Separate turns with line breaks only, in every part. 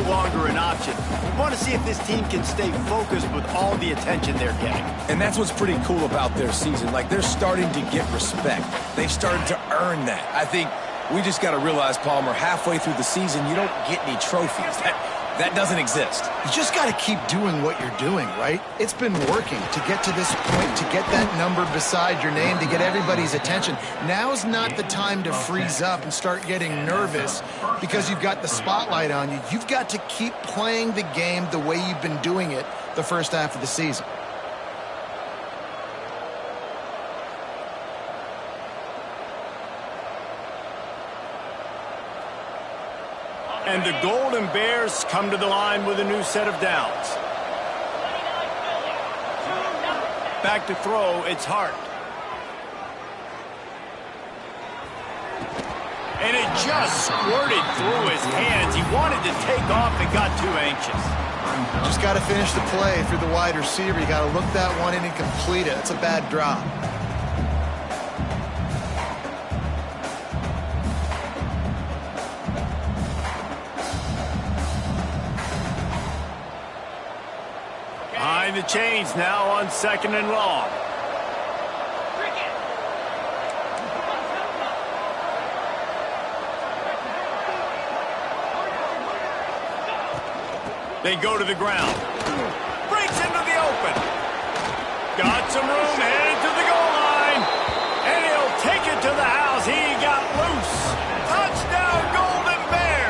longer an option. We want to see if this team can stay focused with all the attention they're getting.
And that's what's pretty cool about their season. Like, they're starting to get respect. They've started to earn that. I think we just got to realize, Palmer, halfway through the season, you don't get any trophies. That doesn't exist.
You just got to keep doing what you're doing, right? It's been working to get to this point, to get that number beside your name, to get everybody's attention. Now's not the time to freeze up and start getting nervous because you've got the spotlight on you. You've got to keep playing the game the way you've been doing it the first half of the season.
And the Golden Bears come to the line with a new set of downs. Back to throw, it's Hart. And it just squirted through his hands. He wanted to take off and got too anxious.
Just got to finish the play through the wide receiver. You got to look that one in and complete it. It's a bad drop.
Behind the chains now on 2nd and long. They go to the ground. Breaks into the open. Got some room, headed to the goal line. And he'll take it to the house. He got loose. Touchdown, Golden Bears.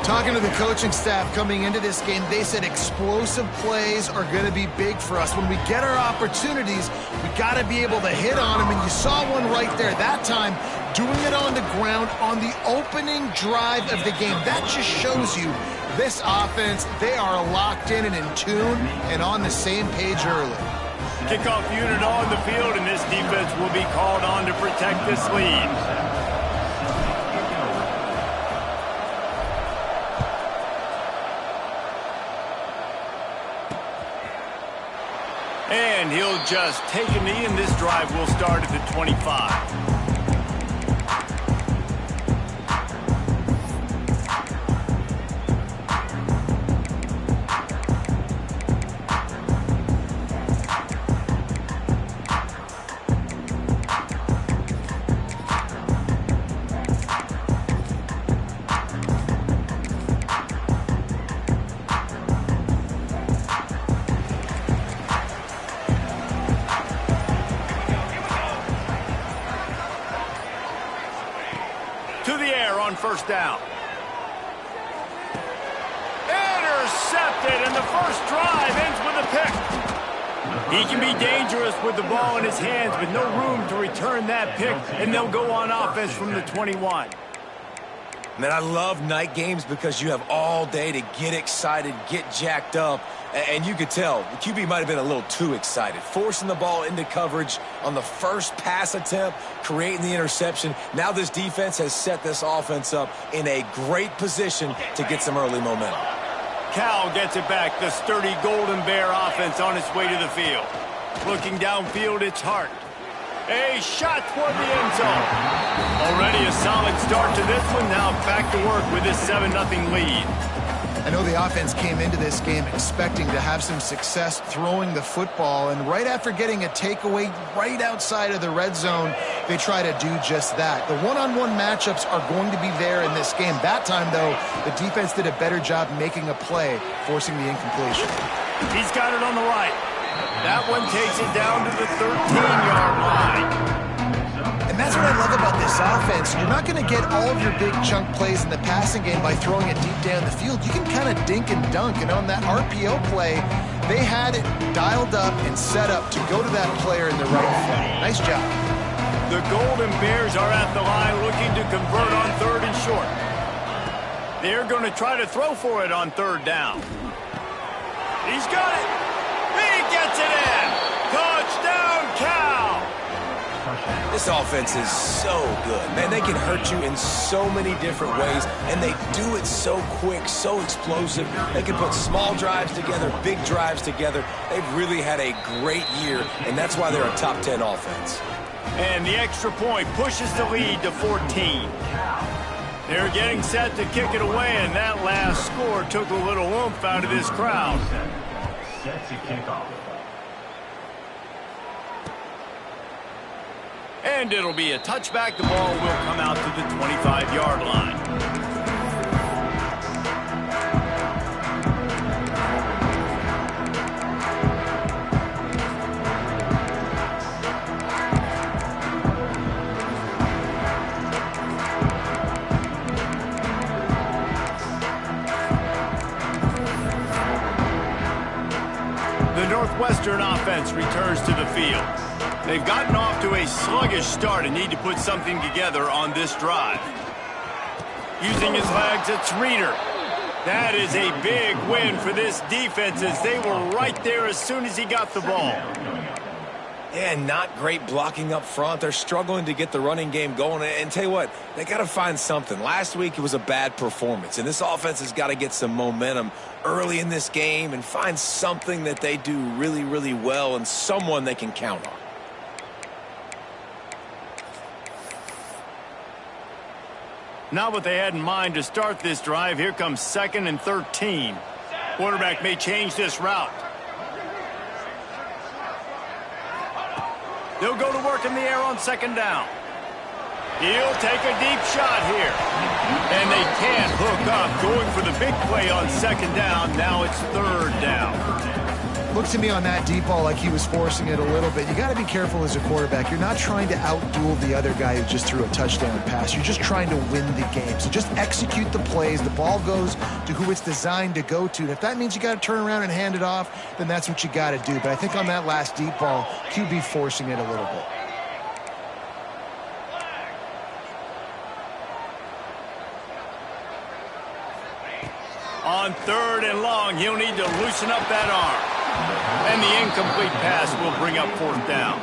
Talking to the coaching staff coming into this game, they said explosive plays are going to be big for us. When we get our opportunities, we got to be able to hit on them. And you saw one right there. That time, doing it on the ground on the opening drive of the game. That just shows you this offense, they are locked in and in tune and on the same page early.
Kickoff unit on the field, and this defense will be called on to protect this lead. And he'll just take a knee, and this drive will start at the 25. First down. Intercepted, and the first drive ends with a pick. He can be dangerous with the ball in his hands, but no room to return that pick, and they'll go on offense from the 21.
Man, I love night games because you have all day to get excited, get jacked up, and you could tell the QB might have been a little too excited, forcing the ball into coverage on the first pass attempt, creating the interception. Now this defense has set this offense up in a great position to get some early momentum.
Cal gets it back, the sturdy Golden Bear offense on its way to the field. Looking downfield, it's Hart. A shot toward the end zone. Already a solid start to this one. Now back to work with this 7-0 lead.
I know the offense came into this game expecting to have some success throwing the football, and right after getting a takeaway right outside of the red zone, they try to do just that. The one-on-one matchups are going to be there in this game. That time, though, the defense did a better job making a play, forcing the incompletion.
He's got it on the right. That one takes it down to the 13-yard line.
And that's what I love about this offense. You're not going to get all of your big chunk plays in the passing game by throwing it deep down the field. You can kind of dink and dunk. And on that RPO play, they had it dialed up and set up to go to that player in the right front. Nice job.
The Golden Bears are at the line looking to convert on 3rd and short. They're going to try to throw for it on 3rd down. He's got it. He gets it in. Touchdown, Cal.
This offense is so good. Man, they can hurt you in so many different ways, and they do it so quick, so explosive. They can put small drives together, big drives together. They've really had a great year, and that's why they're a top 10 offense.
And the extra point pushes the lead to 14. They're getting set to kick it away, and that last score took a little oomph out of this crowd.
Set to kick off.
And it'll be a touchback. The ball will come out to the 25-yard line. The Northwestern offense returns to the field. They've gotten off to a sluggish start and need to put something together on this drive. Using his legs, it's Reeder. That is a big win for this defense as they were right there as soon as he got the ball.
Yeah, not great blocking up front. They're struggling to get the running game going. And tell you what, they got to find something. Last week it was a bad performance, and this offense has got to get some momentum early in this game and find something that they do really, really well and someone they can count on.
Not what they had in mind to start this drive. Here comes 2nd and 13. Quarterback may change this route. They'll go to work in the air on 2nd down. He'll take a deep shot here. And they can't hook up. Going for the big play on 2nd down. Now it's 3rd down.
Looked to me on that deep ball like he was forcing it a little bit. You got to be careful as a quarterback. You're not trying to outduel the other guy who just threw a touchdown pass. You're just trying to win the game. So just execute the plays. The ball goes to who it's designed to go to. And if that means you got to turn around and hand it off, then that's what you got to do. But I think on that last deep ball, QB forcing it a little bit.
On 3rd and long, he'll need to loosen up that arm. And the incomplete pass will bring up 4th down.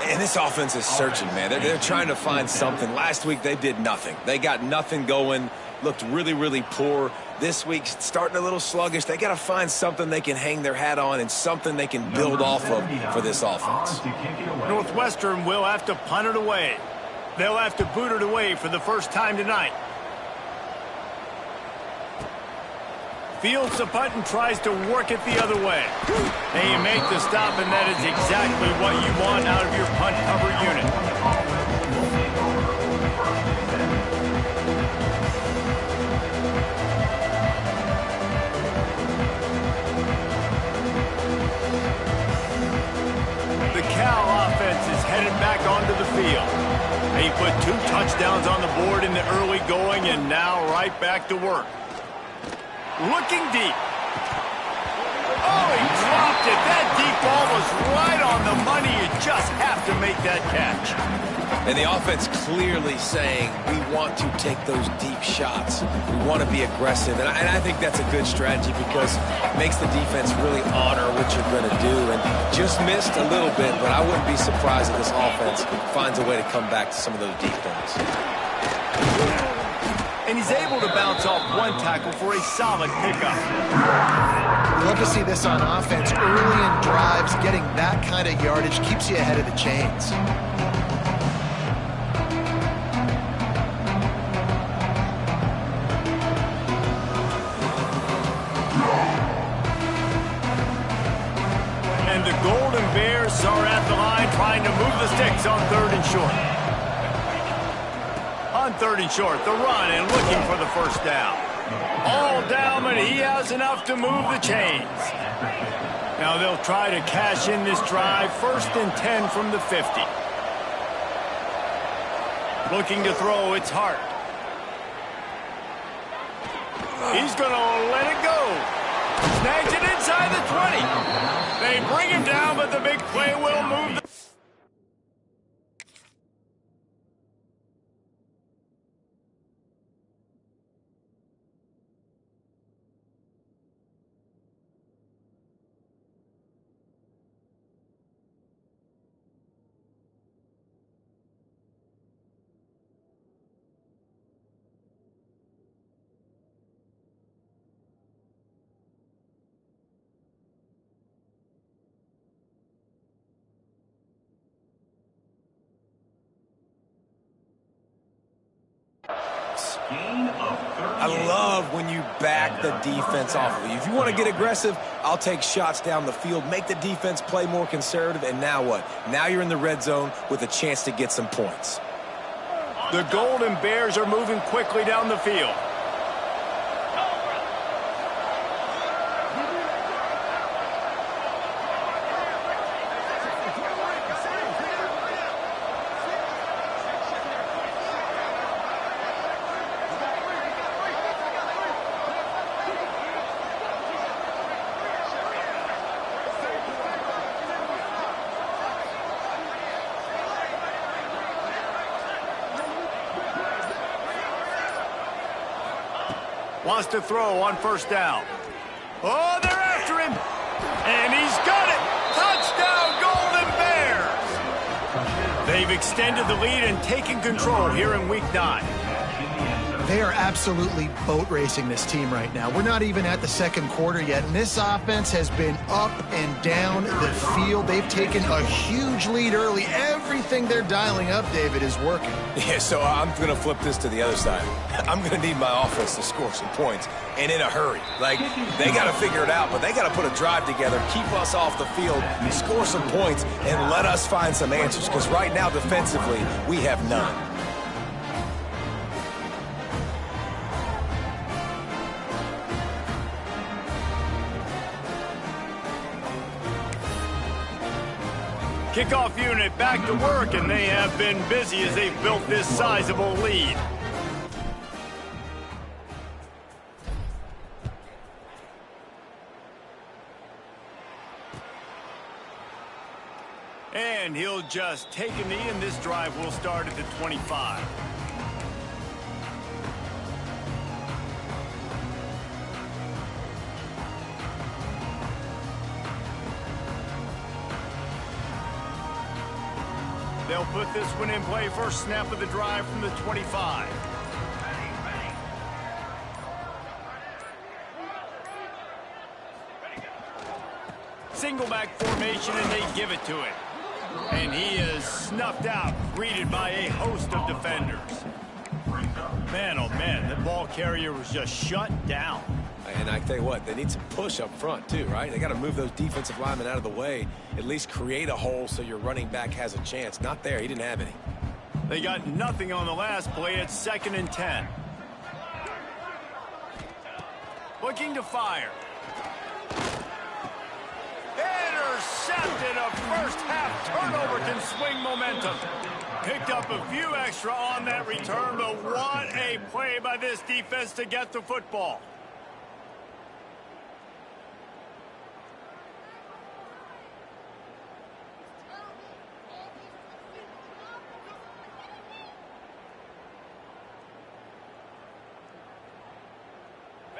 And this offense is searching, man. They're trying to find something. Last week, they did nothing. They got nothing going, looked really, really poor. This week, starting a little sluggish. They got to find something they can hang their hat on and something they can build off of for this offense.
Northwestern will have to punt it away. They'll have to boot it away for the first time tonight. Fields the punt and tries to work it the other way. They make the stop, and that is exactly what you want out of your punt cover unit. The Cal offense is headed back onto the field. They put 2 touchdowns on the board in the early going, and now right back to work. Looking deep. Oh, he dropped it. That deep ball was right on the money. You just have to make that catch.
And the offense clearly saying, we want to take those deep shots. We want to be aggressive. And I think that's a good strategy because it makes the defense really honor what you're going to do. And just missed a little bit, but I wouldn't be surprised if this offense finds a way to come back to some of those deep ones.
And he's able to bounce off 1 tackle for a solid pickup.
You love to see this on offense. Early in drives, getting that kind of yardage keeps you ahead of the chains.
And the Golden Bears are at the line trying to move the sticks on 3rd and short. On 3rd and short, the run and looking for the first down. All down, but he has enough to move the chains. Now they'll try to cash in this drive. 1st and 10 from the 50. Looking to throw, it's Hart. He's going to let it go. Snags it inside the 20. They bring him down, but the big play will move the
I love when you back the defense off of you. If you want to get aggressive, I'll take shots down the field, make the defense play more conservative, and now what? Now you're in the red zone with a chance to get some points.
The Golden Bears are moving quickly down the field. Wants to throw on first down. Oh, they're after him. And he's got it. Touchdown, Golden Bears. They've extended the lead and taken control here in Week 9.
They are absolutely boat racing this team right now. We're not even at the second quarter yet, and this offense has been up and down the field. They've taken a huge lead early. Everything they're dialing up, David, is working.
Yeah, so I'm going to flip this to the other side. I'm going to need my offense to score some points, and in a hurry. Like, they got to figure it out, but they got to put a drive together, keep us off the field, score some points, and let us find some answers, because right now, defensively, we have none.
Kickoff unit back to work, and they have been busy as they've built this sizable lead. And he'll just take a knee, and this drive will start at the 25. They'll put this one in play. First snap of the drive from the 25. Single back formation, and they give it to him. And he is snuffed out, greeted by a host of defenders. Man, oh man, the ball carrier was just shut down.
And I tell you what, they need some push up front too, right? They got to move those defensive linemen out of the way, at least create a hole so your running back has a chance. Not there. He didn't have any.
They got nothing on the last play. It's 2nd and 10. Looking to fire. Intercepted. A first half turnover can swing momentum. Picked up a few extra on that return, but what a play by this defense to get the football.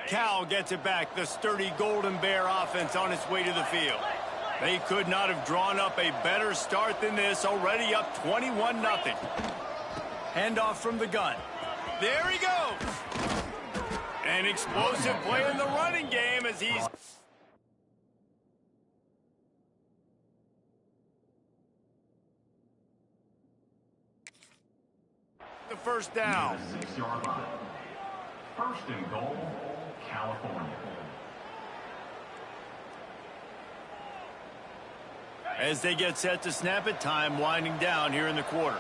Cal gets it back. The sturdy Golden Bear offense on its way to the field. They could not have drawn up a better start than this. Already up 21-0. Handoff from the gun. There he goes. An explosive play in the running game as he's... the first down.
6-yard line. First and goal, California.
As they get set to snap it, time winding down here in the quarter.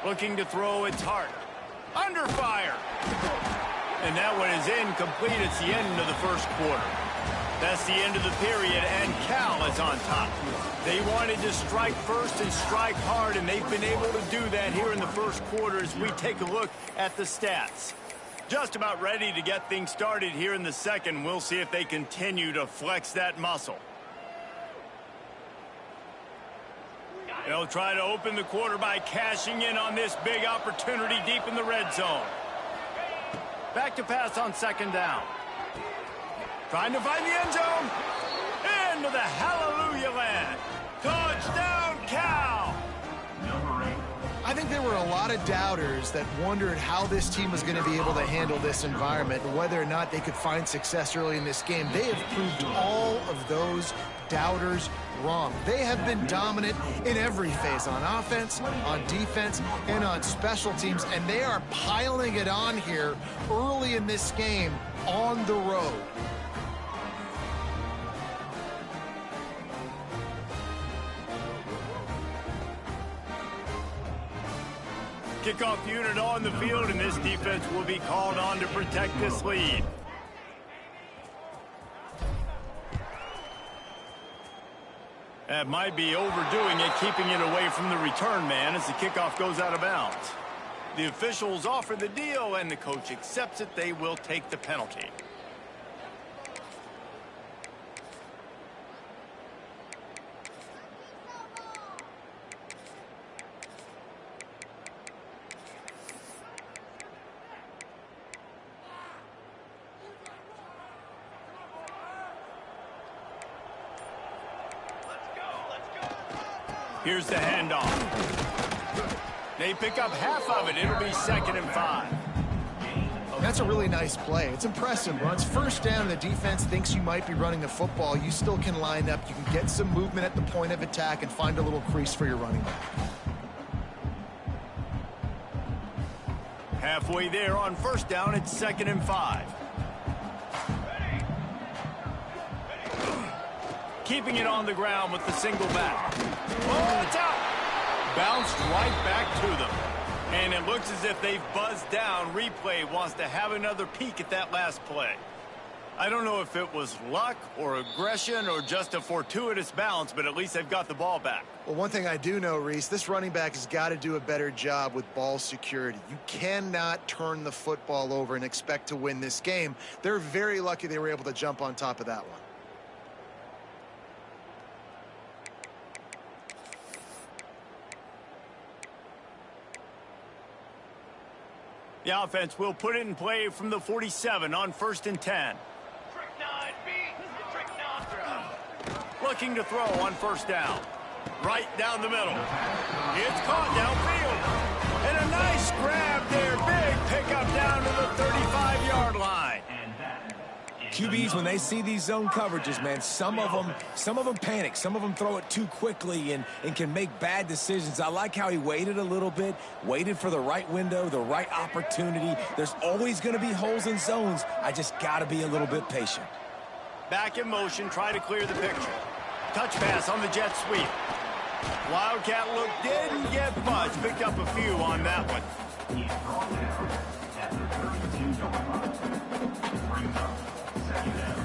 Looking to throw, it's Hart. Under fire. And that one is incomplete. It's the end of the first quarter. That's the end of the period, and Cal is on top. They wanted to strike first and strike hard, and they've been able to do that here in the first quarter as we take a look at the stats. Just about ready to get things started here in the second. We'll see if they continue to flex that muscle. They'll try to open the quarter by cashing in on this big opportunity deep in the red zone. Back to pass on 2nd down. Trying to find the end zone. Into the hallelujah land. Touchdown, Cal.
I I think there were a lot of doubters that wondered how this team was going to be able to handle this environment and whether or not they could find success early in this game. They have proved all of those doubters wrong. They have been dominant in every phase, on offense, on defense, and on special teams, and they are piling it on here early in this game on the road.
Kickoff unit on the field, and this defense will be called on to protect this lead. That might be overdoing it, keeping it away from the return man as the kickoff goes out of bounds. The officials offer the deal, and the coach accepts it. They will take the penalty. Here's the handoff. They pick up half of it. It'll be 2nd and 5.
That's a really nice play. It's impressive. Once first down and the defense thinks you might be running the football, you still can line up. You can get some movement at the point of attack and find a little crease for your running back.
Halfway there on first down, it's 2nd and 5. Keeping it on the ground with the single back. Oh, it's out! Bounced right back to them. And it looks as if they've buzzed down. Replay wants to have another peek at that last play. I don't know if it was luck or aggression or just a fortuitous bounce, but at least they've got the ball back.
Well, one thing I do know, Reese, this running back has got to do a better job with ball security. You cannot turn the football over and expect to win this game. They're very lucky they were able to jump on top of that one.
The offense will put it in play from the 47 on 1st and 10. Looking to throw on first down. Right down the middle. It's caught downfield. And a nice grab there. Big pickup down to the 35-yard line.
QBs, when they see these zone coverages, man, some of them panic. Some of them throw it too quickly and can make bad decisions. I like how he waited a little bit, waited for the right window, the right opportunity. There's always going to be holes in zones. I just got to be a little bit patient.
Back in motion, try to clear the picture. Touch pass on the jet sweep. Wildcat look didn't get much. Picked up a few on that one.
He's brought down at the 32-yard line. Brings up 2nd down.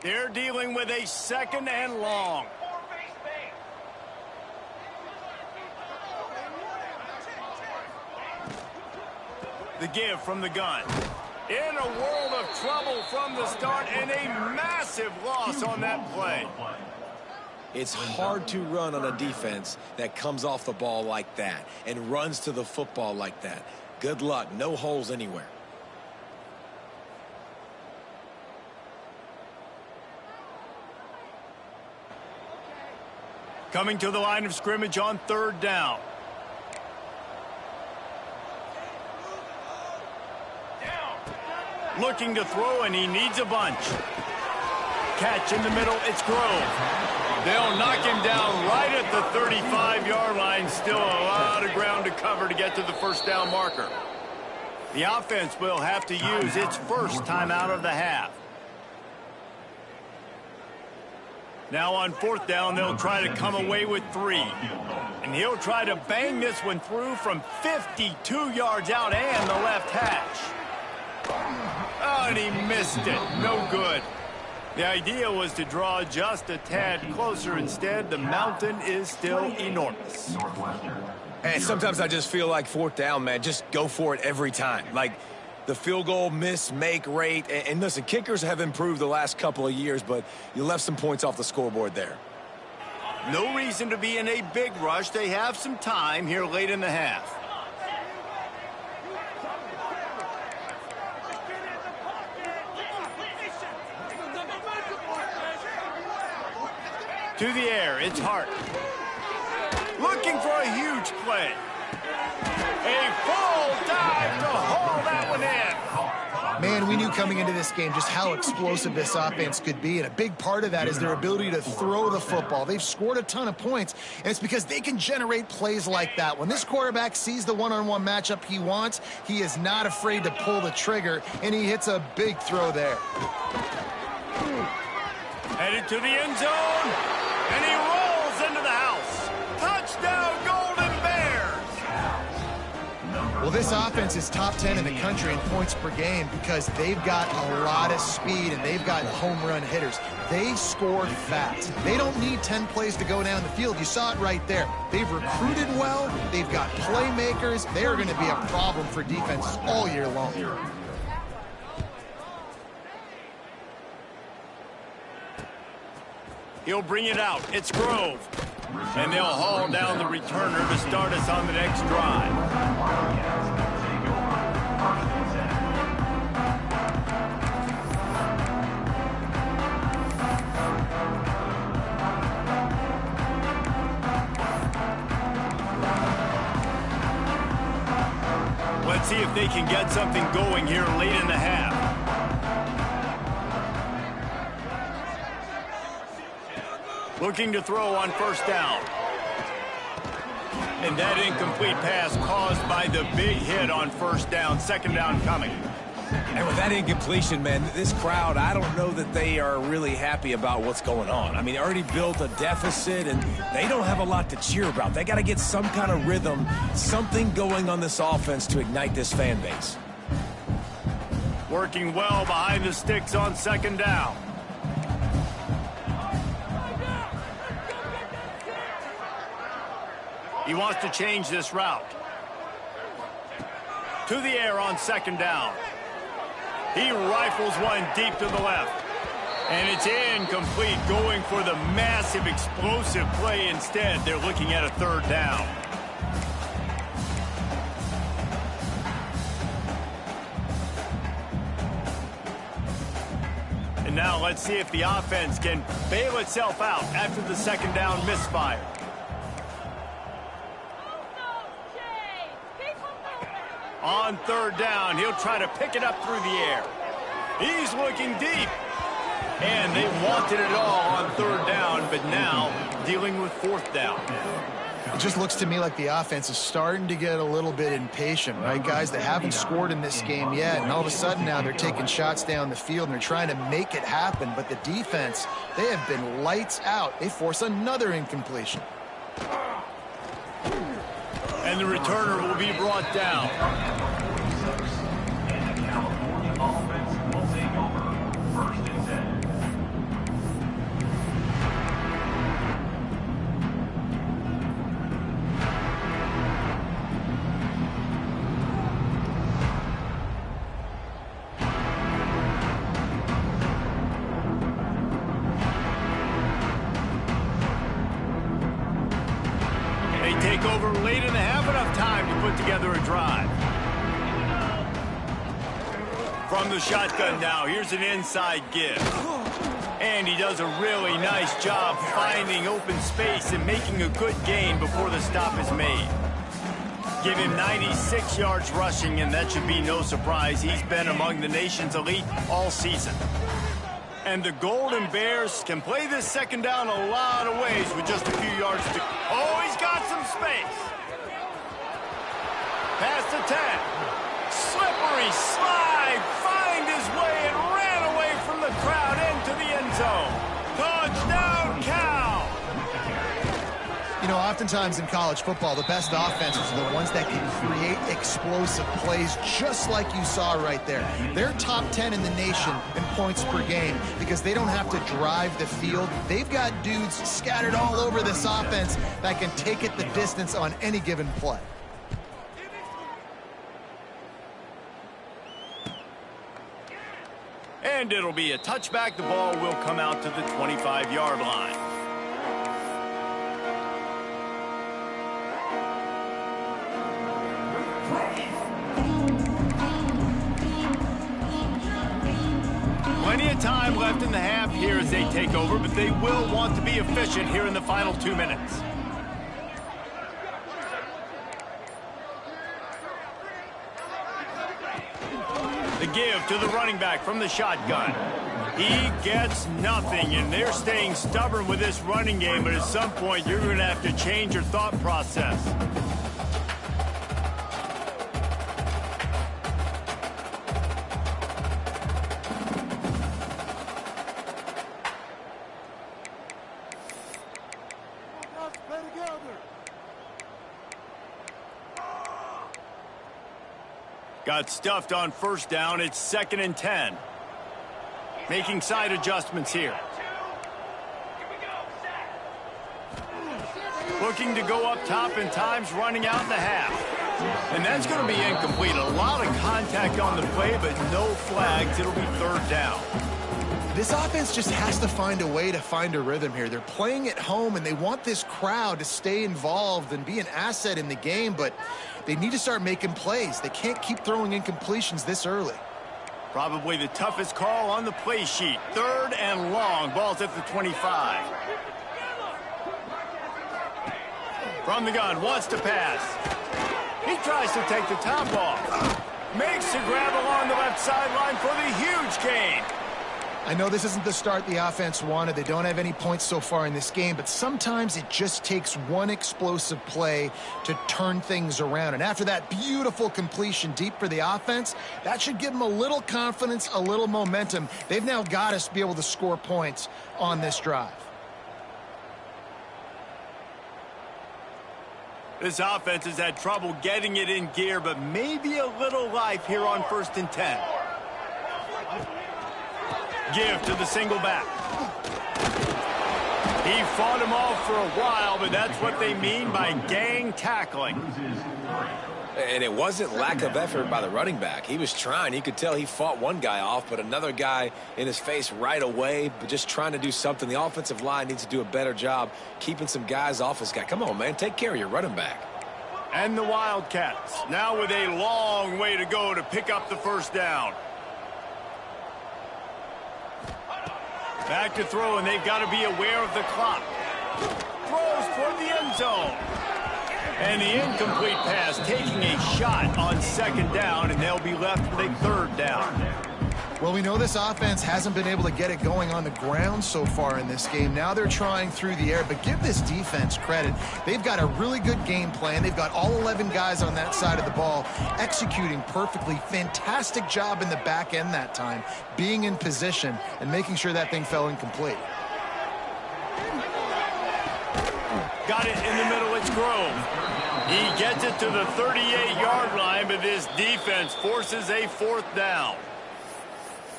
They're dealing with a 2nd and long. The give from the gun. In a world of trouble from the start and a massive loss on that play.
It's hard to run on a defense that comes off the ball like that and runs to the football like that. Good luck. No holes anywhere.
Coming to the line of scrimmage on 3rd down. Looking to throw, and he needs a bunch. Catch in the middle, it's Grove. They'll knock him down right at the 35-yard line. Still a lot of ground to cover to get to the first down marker. The offense will have to use its first timeout of the half. Now on 4th down, they'll try to come away with 3. And he'll try to bang this one through from 52 yards out and the left hash. Oh, and he missed it. No good. The idea was to draw just a tad closer. Instead, the mountain is still enormous.
And sometimes I just feel like 4th down, man, just go for it every time. Like the field goal miss-make rate. And listen, kickers have improved the last couple of years, but you left some points off the scoreboard there.
No reason to be in a big rush. They have some time here late in the half. To the air, it's Hart. Looking for a huge play. A full dive to haul that one in.
Man, we knew coming into this game just how explosive this offense could be, and a big part of that is their ability to throw the football. They've scored a ton of points, and it's because they can generate plays like that. When this quarterback sees the one-on-one matchup he wants, he is not afraid to pull the trigger, and he hits a big throw there.
Headed to the end zone, and he rolls into the house. Touchdown, Golden Bears!
Well, this offense is top 10 in the country in points per game because they've got a lot of speed and they've got home run hitters. They score fast. They don't need 10 plays to go down the field. You saw it right there. They've recruited well. They've got playmakers. They are going to be a problem for defenses all year long.
He'll bring it out. It's Grove. And they'll haul down the returner to start us on the next drive. Let's see if they can get something going here late in the half. Looking to throw on first down. And that incomplete pass caused by the big hit on first down. Second down coming.
And with that incompletion, man, this crowd, I don't know that they are really happy about what's going on. I mean, they already built a deficit, and they don't have a lot to cheer about. They got to get some kind of rhythm, something going on this offense to ignite this fan base.
Working well behind the sticks on second down. He wants to change this route. To the air on second down. He rifles one deep to the left. And it's incomplete, going for the massive explosive play instead. They're looking at a third down. And now let's see if the offense can bail itself out after the second down misfire. On third down, he'll try to pick it up through the air. He's looking deep. And they wanted it all on third down, but now dealing with fourth down.
It just looks to me like the offense is starting to get a little bit impatient, right, guys? They haven't scored in this game yet, and all of a sudden now they're taking shots down the field and they're trying to make it happen. But the defense, they have been lights out. They force another incompletion.
And the returner will be brought down.
And the California offense will take over. First and 10.
Take over late in the half, enough time to put together a drive. From the shotgun now, here's an inside give. And he does a really nice job finding open space and making a good gain before the stop is made. Give him 96 yards rushing, and that should be no surprise. He's been among the nation's elite all season. And the Golden Bears can play this second down a lot of ways with just a few yards to... Oh, he's got some space. Pass to 10. Slippery slide. Find his way and ran away from the crowd into the end zone. Touchdown, Cal.
You know, oftentimes in college football, the best offenses are the ones that can create explosive plays just like you saw right there. They're top 10 in the nation in points per game because they don't have to drive the field. They've got dudes scattered all over this offense that can take it the distance on any given play.
And it'll be a touchback. The ball will come out to the 25-yard line. Plenty of time left in the half here as they take over, but they will want to be efficient here in the final 2 minutes. The give to the running back from the shotgun. He gets nothing, and they're staying stubborn with this running game, but at some point you're going to have to change your thought process. Got stuffed on first down. It's 2nd and 10. Making side adjustments here. Looking to go up top, and time's running out in the half. And that's going to be incomplete. A lot of contact on the play, but no flags. It'll be 3rd down.
This offense just has to find a way to find a rhythm here. They're playing at home, and they want this crowd to stay involved and be an asset in the game, but they need to start making plays. They can't keep throwing incompletions this early.
Probably the toughest call on the play sheet. 3rd and long. Ball's at the 25. From the gun, wants to pass. He tries to take the top off. Makes the grab along the left sideline for the huge gain.
I know this isn't the start the offense wanted. They don't have any points so far in this game, but sometimes it just takes one explosive play to turn things around. And after that beautiful completion deep for the offense, that should give them a little confidence, a little momentum. They've now got us to be able to score points on this drive.
This offense has had trouble getting it in gear, but maybe a little life here on 1st and 10. Give to the single back. He fought him off for a while, but that's what they mean by gang tackling.
And it wasn't lack of effort by the running back. He was trying. You could tell he fought one guy off, but another guy in his face right away, but just trying to do something. The offensive line needs to do a better job keeping some guys off this guy. Come on, man. Take care of your running back.
And the Wildcats now with a long way to go to pick up the 1st down. Back to throw, and they've got to be aware of the clock. Throws toward the end zone. And the incomplete pass taking a shot on 2nd down, and they'll be left with a 3rd down.
Well, we know this offense hasn't been able to get it going on the ground so far in this game. Now they're trying through the air, but give this defense credit. They've got a really good game plan. They've got all 11 guys on that side of the ball executing perfectly. Fantastic job in the back end that time, being in position and making sure that thing fell incomplete.
Got it in the middle. It's Grove. He gets it to the 38-yard line, but this defense forces a 4th down.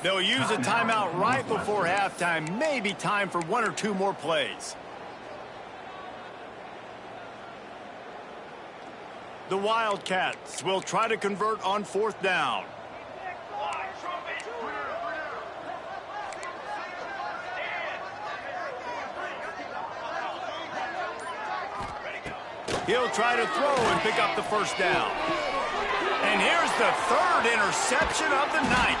They'll use a timeout right before halftime. Maybe time for 1 or 2 more plays. The Wildcats will try to convert on 4th down. He'll try to throw and pick up the 1st down. And here's the 3rd interception of the night.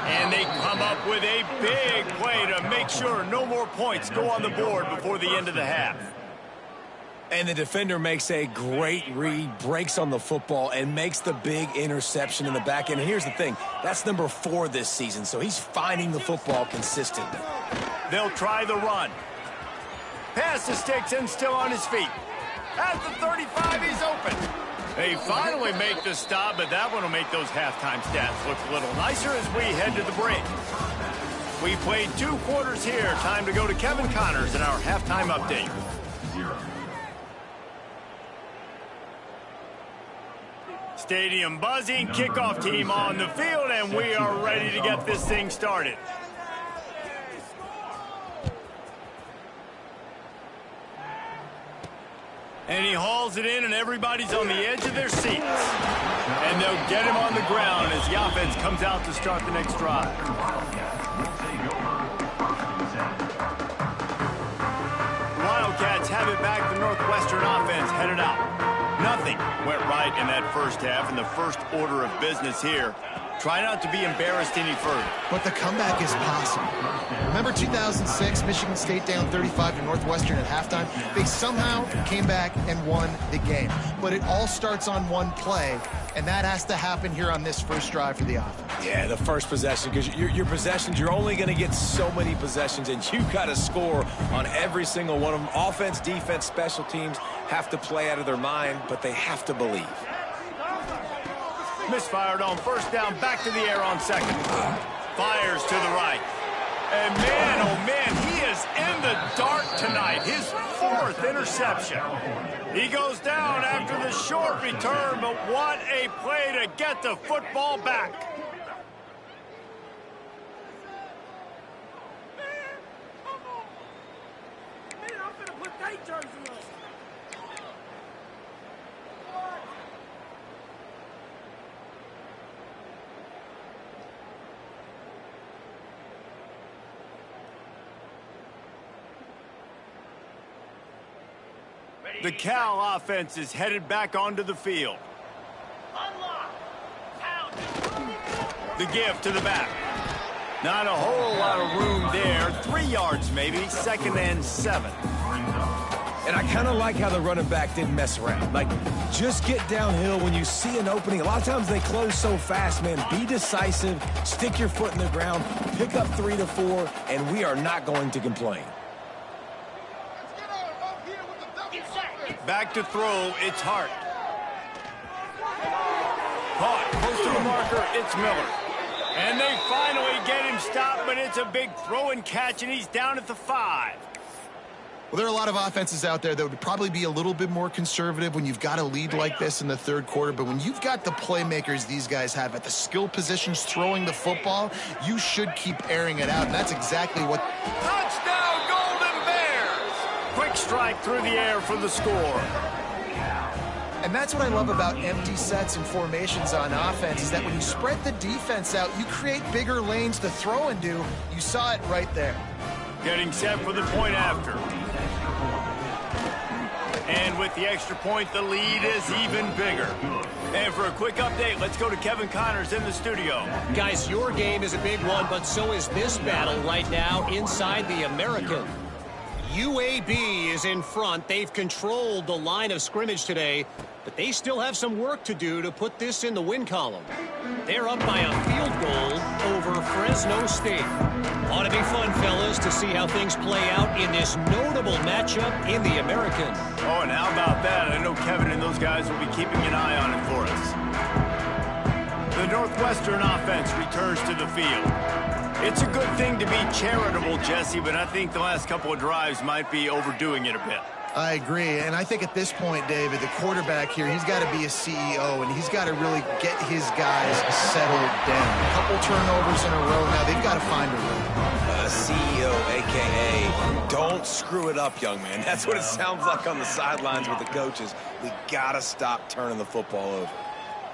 And they come up with a big play to make sure no more points go on the board before the end of the half.
And the defender makes a great read, breaks on the football, and makes the big interception in the back end. And here's the thing, that's number 4 this season, so he's finding the football consistently.
They'll try the run. Pass to Sticks, still on his feet. At the 35, he's open. They finally make the stop, but that one will make those halftime stats look a little nicer as we head to the break. We played 2 quarters here. Time to go to Kevin Connors in our halftime update. Stadium buzzing, kickoff team on the field, and we are ready to get this thing started. And he hauls it in, and everybody's on the edge of their seats. And they'll get him on the ground as the offense comes out to start the next drive. Wildcats have it back. The Northwestern offense headed out. Nothing went right in that first half, and the first order of business here Try not to be embarrassed any further.
But the comeback is possible. Remember 2006, Michigan State down 35 to Northwestern at halftime? They somehow came back and won the game. But it all starts on one play, and that has to happen here on this first drive for the offense.
Yeah, the first possession, because your possessions, you're only going to get so many possessions, and you've got to score on every single one of them. Offense, defense, special teams have to play out of their mind, but they have to believe.
Misfired on first down, back to the air on second. Fires to the right. And man, oh man, he is in the dark tonight. His 4th interception. He goes down after the short return, but what a play to get the football back. The Cal offense is headed back onto the field. The give to the back. Not a whole lot of room there. 3 yards maybe, 2nd and 7.
And I kind of like how the running back didn't mess around. Like, just get downhill when you see an opening. A lot of times they close so fast, man. Be decisive, stick your foot in the ground, pick up 3 to 4, and we are not going to complain.
Back to throw, it's Hart. Caught, close to the marker, it's Miller. And they finally get him stopped, but it's a big throw and catch, and he's down at the 5.
Well, there are a lot of offenses out there that would probably be a little bit more conservative when you've got a lead like this in the 3rd quarter. But when you've got the playmakers these guys have at the skill positions throwing the football, you should keep airing it out. And that's exactly what...
Touchdown, Golden Bears! Quick strike through the air for the score.
And that's what I love about empty sets and formations on offense, is that when you spread the defense out, you create bigger lanes to throw into. You saw it right there.
Getting set for the point after. And with the extra point, the lead is even bigger. And for a quick update, let's go to Kevin Connors in the studio.
Guys, your game is a big one, but so is this battle right now inside the American. UAB is in front. They've controlled the line of scrimmage today, but they still have some work to do to put this in the win column. They're up by a field goal over Fresno State. Ought to be fun, fellas, to see how things play out in this notable matchup in the American.
Oh, and how about that? I know Kevin and those guys will be keeping an eye on it for us. The Northwestern offense returns to the field. It's a good thing to be charitable, Jesse, but I think the last couple of drives might be overdoing it a bit.
I agree, and I think at this point, David, the quarterback here, he's got to be a CEO, and he's got to really get his guys settled down. A couple turnovers in a row now. They've got to find a rhythm.
CEO, a.k.a. don't screw it up, young man. That's what it sounds like on the sidelines with the coaches. We got to stop turning the football over.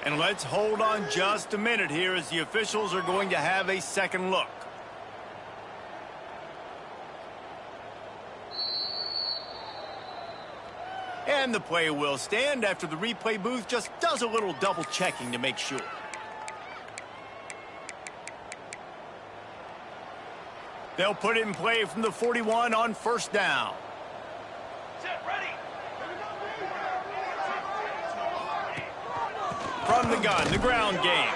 And let's hold on just a minute here as the officials are going to have a second look. And the play will stand after the replay booth just does a little double checking to make sure. They'll put it in play from the 41 on first down. From the gun, the ground game.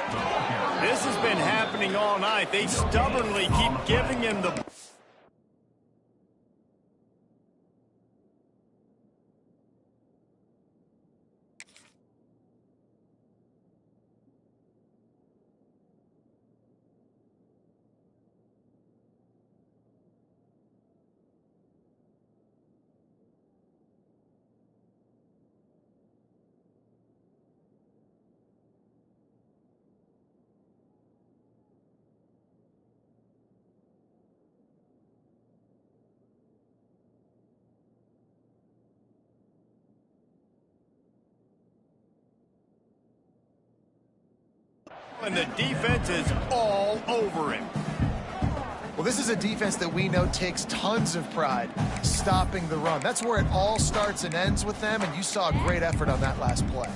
This has been happening all night. They stubbornly keep giving him the... And the defense is all over him.
Well, this is a defense that we know takes tons of pride stopping the run. That's where it all starts and ends with them, and you saw a great effort on that last play.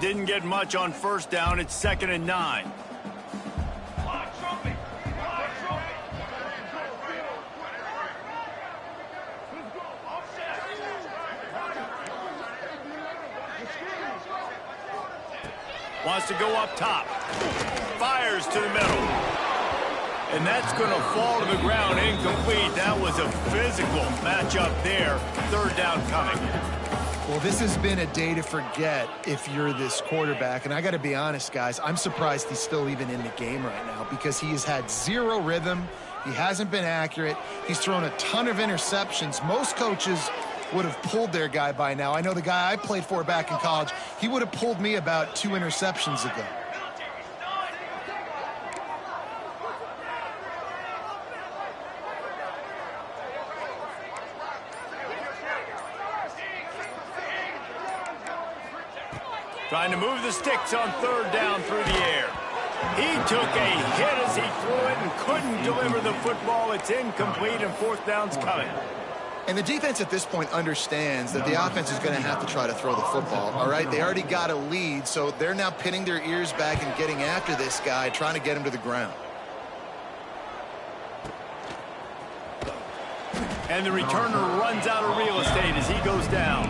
Didn't get much on first down. It's 2nd and 9. Wants to go up top. Fires to the middle. And that's going to fall to the ground incomplete. That was a physical matchup there. 3rd down coming.
Well, this has been a day to forget if you're this quarterback. And I got to be honest, guys, I'm surprised he's still even in the game right now because he has had zero rhythm. He hasn't been accurate. He's thrown a ton of interceptions. Most coaches would have pulled their guy by now. I know the guy I played for back in college, he would have pulled me about 2 interceptions ago.
Trying to move the sticks on 3rd down through the air. He took a hit as he threw it and couldn't deliver the football. It's incomplete and 4th down's coming.
And the defense at this point understands that the offense is going to have to try to throw the football, all right? They already got a lead, so they're now pinning their ears back and getting after this guy, trying to get him to the ground.
And the returner runs out of real estate as he goes down.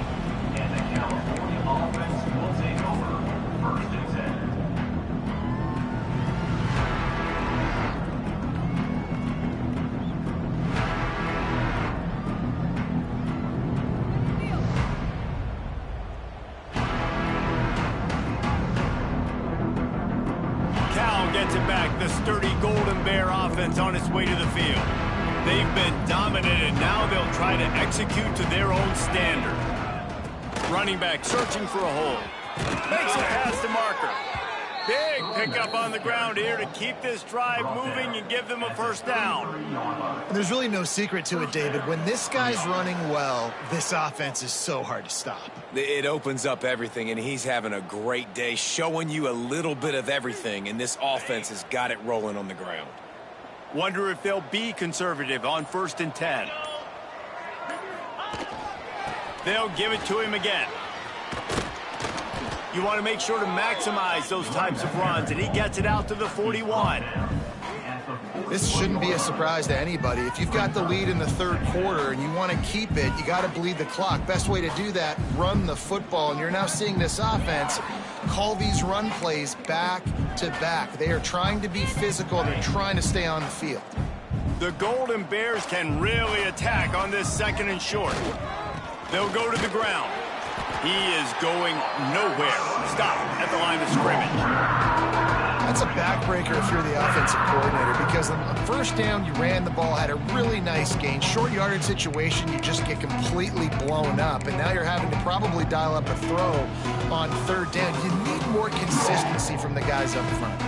And the California offense will take over 1st and 10.
Gets it back. The sturdy Golden Bear offense on its way to the field. They've been dominated. Now they'll try to execute to their own standard. Running back searching for a hole. Makes it past the marker. Big pickup on the ground here to keep this drive moving and give them a 1st down.
And there's really no secret to it, David. When this guy's running well, this offense is so hard to stop.
It opens up everything, and he's having a great day, showing you a little bit of everything, and this offense has got it rolling on the ground.
Wonder if they'll be conservative on 1st and 10. They'll give it to him again. You want to make sure to maximize those types of runs, and he gets it out to the 41.
This shouldn't be a surprise to anybody. If you've got the lead in the 3rd quarter and you want to keep it, you got to bleed the clock. Best way to do that, run the football. And you're now seeing this offense call these run plays back to back. They are trying to be physical, and they're trying to stay on the field.
The Golden Bears can really attack on this 2nd and short. They'll go to the ground. He is going nowhere. Stop at the line of scrimmage.
That's a backbreaker if you're the offensive coordinator, because on 1st down, you ran the ball, had a really nice gain. Short yardage situation, you just get completely blown up, and now you're having to probably dial up a throw on 3rd down. You need more consistency from the guys up front.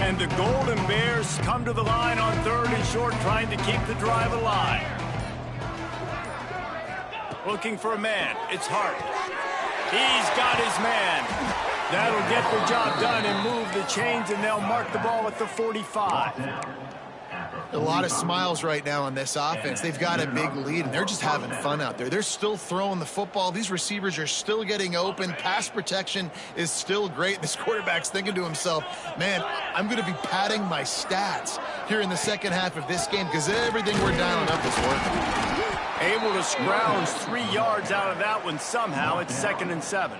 And the Golden Bears come to the line on 3rd and short, trying to keep the drive alive. Looking for a man. It's Hart. He's got his man. That'll get the job done and move the chains, and they'll mark the ball at the 45.
A lot of smiles right now on this offense. They've got a big lead, and they're just having fun out there. They're still throwing the football. These receivers are still getting open. Pass protection is still great. This quarterback's thinking to himself, man, I'm going to be padding my stats here in the 2nd half of this game because everything we're dialing up is working.
Able to scrounge 3 yards out of that one somehow. It's 2nd and 7.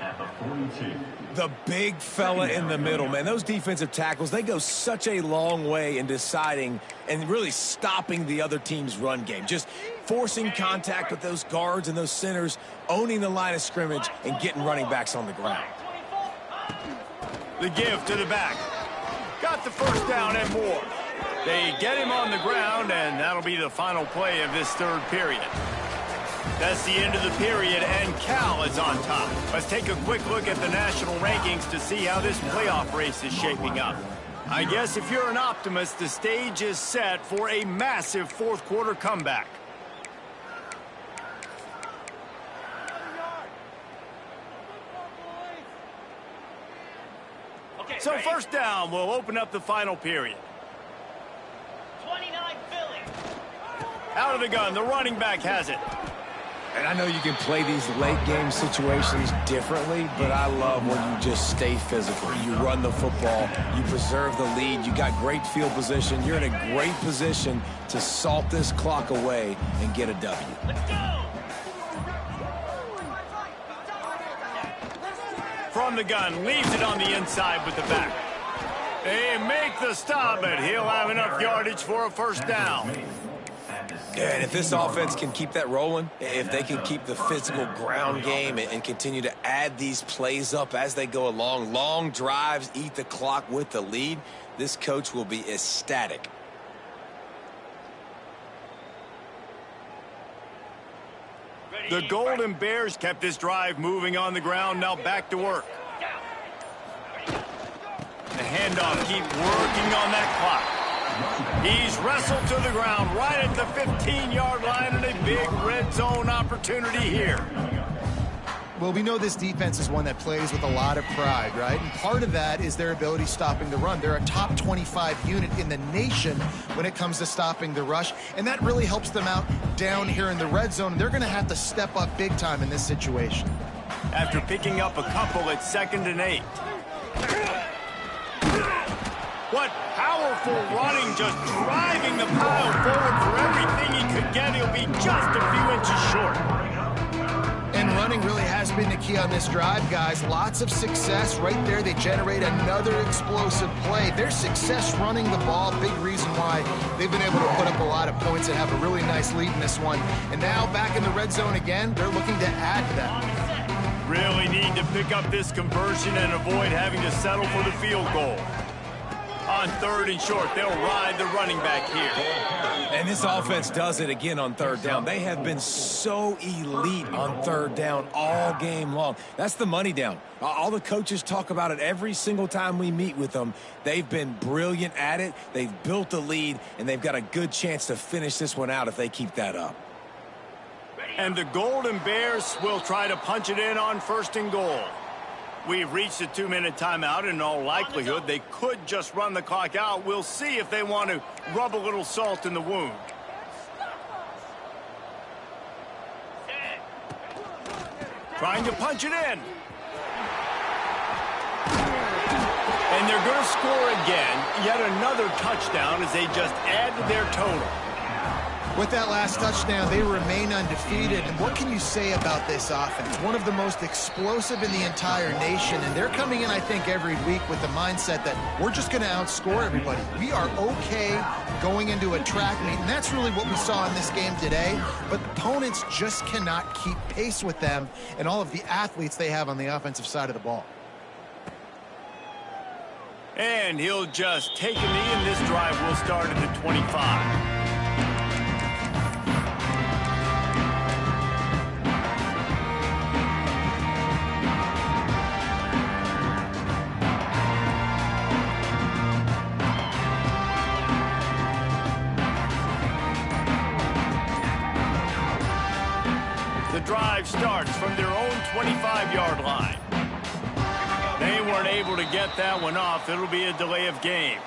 The big fella in the middle, man. Those defensive tackles, they go such a long way in deciding and really stopping the other team's run game. Just forcing contact with those guards and those centers, owning the line of scrimmage, and getting running backs on the ground.
The give to the back. Got the 1st down and more. They get him on the ground, and that'll be the final play of this 3rd period. That's the end of the period, and Cal is on top. Let's take a quick look at the national rankings to see how this playoff race is shaping up. I guess if you're an optimist, the stage is set for a massive 4th quarter comeback. So 1st down will open up the final period.
29 Philly.
Out of the gun, the running back has it.
And I know you can play these late game situations differently, but I love when you just stay physical. You run the football, you preserve the lead, you got great field position. You're in a great position to salt this clock away and get a W.
From the gun, leaves it on the inside with the back. They make the stop, but he'll have enough yardage for a first down.
Yeah, and if this offense can keep that rolling, if they can keep the physical ground game and continue to add these plays up as they go along, long drives, eat the clock with the lead, this coach will be ecstatic.
The Golden Bears kept this drive moving on the ground, now back to work. The handoff, keep working on that clock. He's wrestled to the ground right at the 15-yard line, and a big red zone opportunity here.
Well, we know this defense is one that plays with a lot of pride, right? And part of that is their ability stopping the run. They're a top 25 unit in the nation when it comes to stopping the rush, and that really helps them out down here in the red zone. And they're going to have to step up big time in this situation.
After picking up a couple at 2nd and 8. What powerful running, just driving the pile forward for everything he could get. He'll be just a few inches short.
And running really has been the key on this drive, guys. Lots of success right there. They generate another explosive play. Their success running the ball, big reason why they've been able to put up a lot of points and have a really nice lead in this one. And now back in the red zone again, they're looking to add to that.
Really need to pick up this conversion and avoid having to settle for the field goal. On 3rd and short, they'll ride the running back here.
And this offense does it again on 3rd down. They have been so elite on 3rd down all game long. That's the money down. All the coaches talk about it every single time we meet with them. They've been brilliant at it. They've built a lead, and they've got a good chance to finish this one out if they keep that up.
And the Golden Bears will try to punch it in on 1st and goal. We've reached a 2-minute timeout, and in all likelihood, they could just run the clock out. We'll see if they want to rub a little salt in the wound. Trying to punch it in. And they're going to score again. Yet another touchdown as they just add to their total.
With that last touchdown, they remain undefeated. And what can you say about this offense? One of the most explosive in the entire nation. And they're coming in, I think, every week with the mindset that we're just going to outscore everybody. We are okay going into a track meet. And that's really what we saw in this game today. But opponents just cannot keep pace with them and all of the athletes they have on the offensive side of the ball.
And he'll just take a knee, and this drive will start at the 25. Drive starts from their own 25-yard line. They weren't able to get that one off. It'll be a delay of game.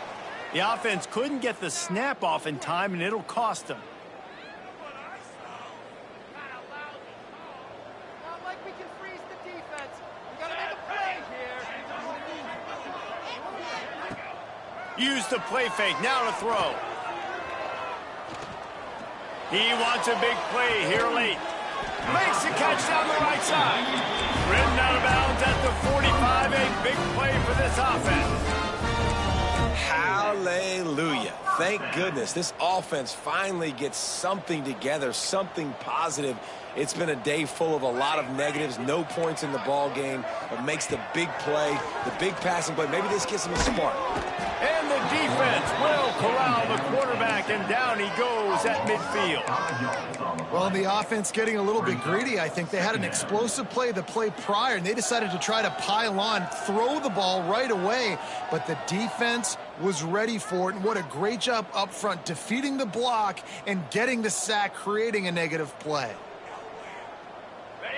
The offense couldn't get the snap off in time, and it'll cost them.
Not like we can freeze the defense. We gotta make a play here.
Use the play fake. Now to throw. He wants a big play here late. Makes the catch down the right side. Ridden out of bounds at the 45. A big play for this offense.
Hallelujah. Thank goodness this offense finally gets something together, something positive. It's been a day full of a lot of negatives, no points in the ball game, but makes the big play, the big passing play. Maybe this gets them a spark.
And the defense will corral the quarterback, and down he goes at midfield.
Well, the offense getting a little bit greedy, I think. They had an explosive play the play prior, and they decided to try to pile on, throw the ball right away, but the defense was ready for it, and what a great job up front, defeating the block and getting the sack, creating a negative play.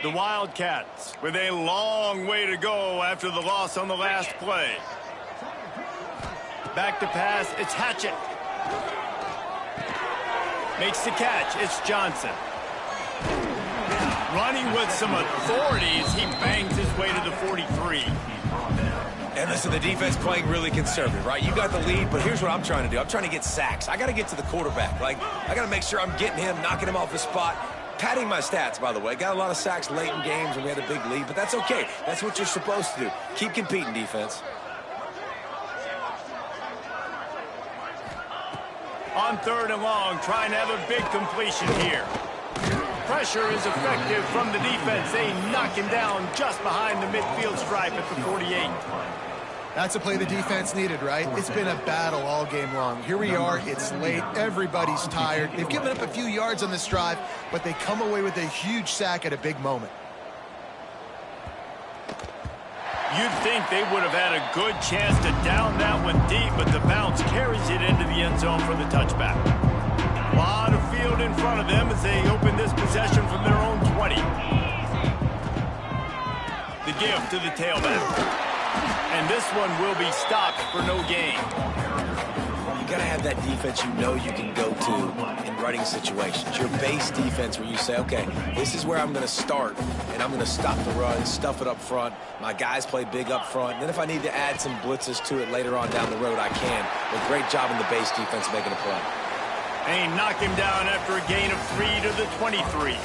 The Wildcats with a long way to go after the loss on the last play. Back to pass, it's Hatchett. Makes the catch, it's Johnson. Running with some authority as he bangs his way to the 43.
And listen, the defense playing really conservative, right? You got the lead, but here's what I'm trying to do. I'm trying to get sacks. I got to get to the quarterback. Like, I got to make sure I'm getting him, knocking him off the spot. Padding my stats, by the way. Got a lot of sacks late in games when we had a big lead, but that's okay. That's what you're supposed to do. Keep competing, defense.
On 3rd and long, trying to have a big completion here. Pressure is effective from the defense. They knock him down just behind the midfield stripe at the 48.
That's a play the defense needed, right? It's been a battle all game long. Here we are. It's late. Everybody's tired. They've given up a few yards on this drive, but they come away with a huge sack at a big moment.
You'd think they would have had a good chance to down that one deep, but the bounce carries it into the end zone for the touchback. A lot of field in front of them as they open this possession from their own 20. The give to the tailback. And this one will be stopped for no gain.
You got to have that defense you know you can go to in running situations. Your base defense where you say, okay, this is where I'm going to start, and I'm going to stop the run, stuff it up front. My guys play big up front. And then if I need to add some blitzes to it later on down the road, I can. But great job in the base defense making a play.
They knock him down after a gain of 3 to the 23.